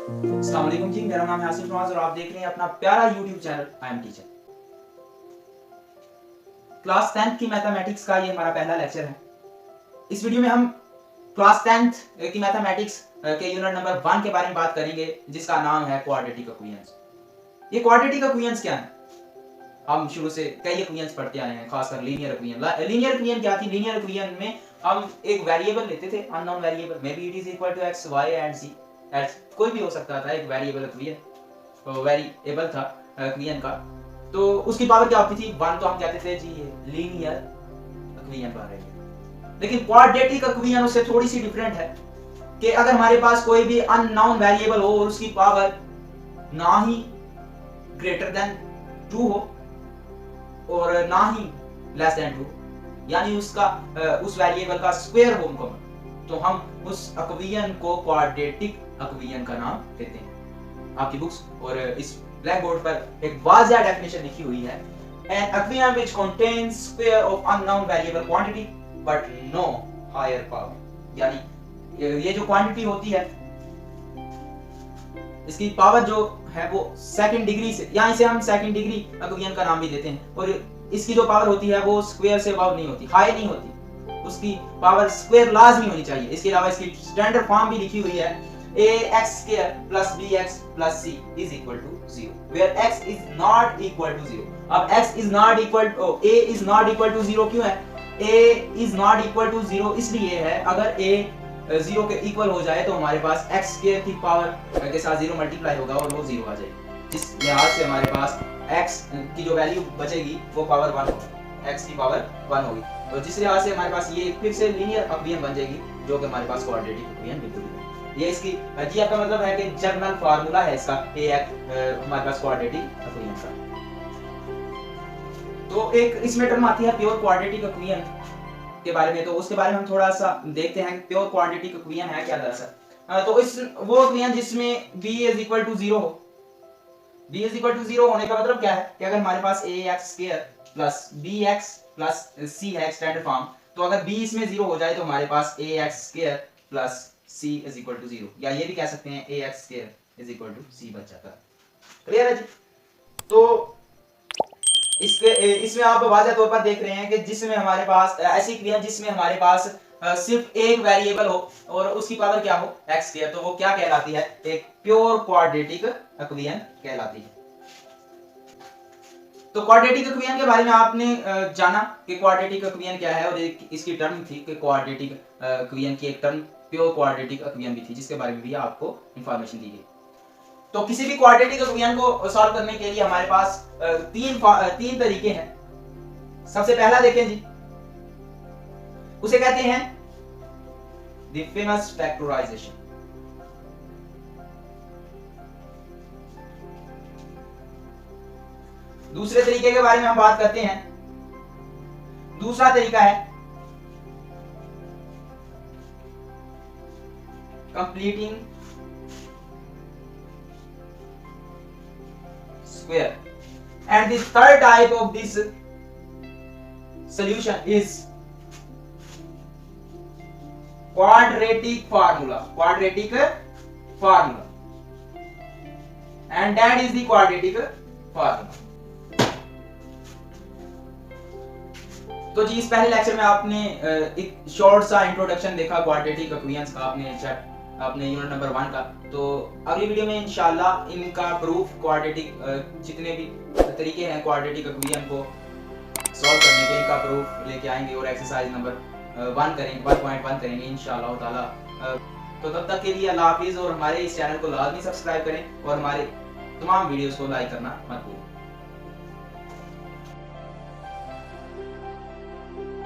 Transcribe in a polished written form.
अस्सलाम वालेकुम जी, मेरा नाम है आसिफ नवाज और आप देख रहे हैं अपना प्यारा YouTube channel I am teacher. Class 10th की मैथमेटिक्स का ये हमारा पहला लेक्चर है। इस वीडियो में हम क्लास 10th की मैथमेटिक्स के यूनिट नंबर 1 के बारे में बात करेंगे, जिसका नाम है क्वाड्रेटिक इक्वेशंस। ये क्वाड्रेटिक इक्वेशंस क्या है? हम शुरू से कई इक्वेशंस पढ़ते आए हैं, खासकर लीनियर इक्वेशन। लीनियर इक्वेशन क्या थी? लीनियर इक्वेशन में हम एक वेरिएबल लेते थे, unknown variable, may be it is equal to x y and z, कोई भी हो सकता था, एक वेरिएबल इक्वेशन वेरिएबल था इक्वेशन का। तो उसकी पावर क्या होती थी? 1। तो हम कहते थे जी ये लीनियर इक्वेशन बन रही है। लेकिन क्वाड्रेटिक इक्वेशन उससे थोड़ी सी डिफरेंट है कि अगर हमारे पास कोई भी अननोन वेरिएबल हो और उसकी पावर ना ही ग्रेटर देन 2 हो और ना ही लेस देन 2, यानी उसका उस वेरिएबल का स्क्वायर हो मुकम्मल, तो हम उस इक्वेशन को क्वाड्रेटिक इक्वेशन का नाम देते हैं। आपकी बुक्स और इस ब्लैक बोर्ड पर एक वाज़ेह डेफिनेशन लिखी हुई है, an equation which contains square of unknown variable quantity but no higher power. यानी ये जो क्वांटिटी होती है, इसकी पावर जो है वो सेकंड डिग्री से, या इसे हम सेकंड डिग्री इक्वेशन का नाम भी देते हैं, और इसकी जो पावर होती है वो स्क्वायर से अबव नहीं होती, हाई नहीं होती, उसकी पावर स्क्वायर लाजमी होनी चाहिए। इसके अलावा इसकी स्टैंडर्ड फॉर्म भी लिखी हुई है, ax² + bx + c is equal to 0, where x is not equal to 0। अब x is not equal to a is not equal to 0 क्यों है? a is not equal to 0 इसलिए है, अगर a 0 के इक्वल हो जाए तो हमारे पास x² की पावर के साथ 0 मल्टीप्लाई होगा और वो 0 आ जाएगी, जिस लिहाज से हमारे पास x की जो वैल्यू बचेगी वो पावर 1 होगी, x की पावर 1 होगी, तो जिस लिहाज से हमारे पास ये फिर से लीनियर इक्वेशन बन जाएगी, जो कि हमारे पास क्वाड्रेटिक इक्वेशन बिल्कुल है। ये इसकी जी का मतलब है कि जनरल फार्मूला है इसका हमारे पास क्वाड्रेटिक इक्वेशन का। तो एक इसमें टर्म आती है प्योर क्वाड्रेटिक इक्वेशन के बारे में, तो उसके बारे में हम थोड़ा सा देखते हैं। प्योर क्वाड्रेटिक इक्वेशन है क्या दरअसल? तो इस वो इक्वेशन जिसमें b = 0 हो। b = 0 होने का मतलब क्या है कि अगर हमारे पास ax² + bx + c है स्टैंडर्ड फॉर्म, तो अगर b इसमें 0 हो जाए तो हमारे पास ax² + c = 0, या ये भी कह सकते हैं ax² = c बच जाता है। क्लियर है जी? तो इसमें आप वाज़ेह तौर पर देख रहे हैं कि जिसमें हमारे पास ऐसी इक्वेशन जिसमें हमारे पास सिर्फ एक वेरिएबल हो और उसकी पावर क्या हो? x², तो वो क्या कहलाती है? एक प्योर क्वाड्रेटिक इक्वेशन कहलाती है। तो क्वाड्रेटिक इक्वेशन के बारे में आपने जाना कि क्वाड्रेटिक इक्वेशन क्या है, और एक इसकी टर्म थी कि क्वाड्रेटिक इक्वेशन की एक टर्म प्योर क्वाड्रेटिक इक्वेशन भी थी, जिसके बारे में भी आपको इंफॉर्मेशन दी गई। तो किसी भी क्वाड्रेटिक इक्वेशन को सॉल्व करने के लिए हमारे पास तीन तरीके हैं। सबसे पहला देखें जी, उसे कहते हैं द फेमस फैक्टराइजेशन। दूसरे तरीके के बारे में हम बात करते हैं। दूसरा तरीका है completing square, and the third type of this solution is quadratic formula, and that is the quadratic formula। तो जी इस पहले लेक्चर में आपने एक शॉर्ट सा इंट्रोडक्शन देखा क्वाड्रेटिक इक्वेशंस का, अपने यूनिट नंबर 1 का। तो अगली वीडियो में इंशाल्लाह इनका प्रूफ, क्वाड्रेटिक जितने भी तरीके हैं क्वाड्रेटिक इक्वेशन को सॉल्व करने के, इनका प्रूफ लेके आएंगे और एक्सरसाइज नंबर 1.1 करेंगे इंशाल्लाह ताला। तो तब तक के लिए अल्लाह हाफिज़, और हमारे इस चैनल को लाजमी सब्सक्राइब करें और हमारे तमाम वीडियोस को लाइक करना मत भूलें।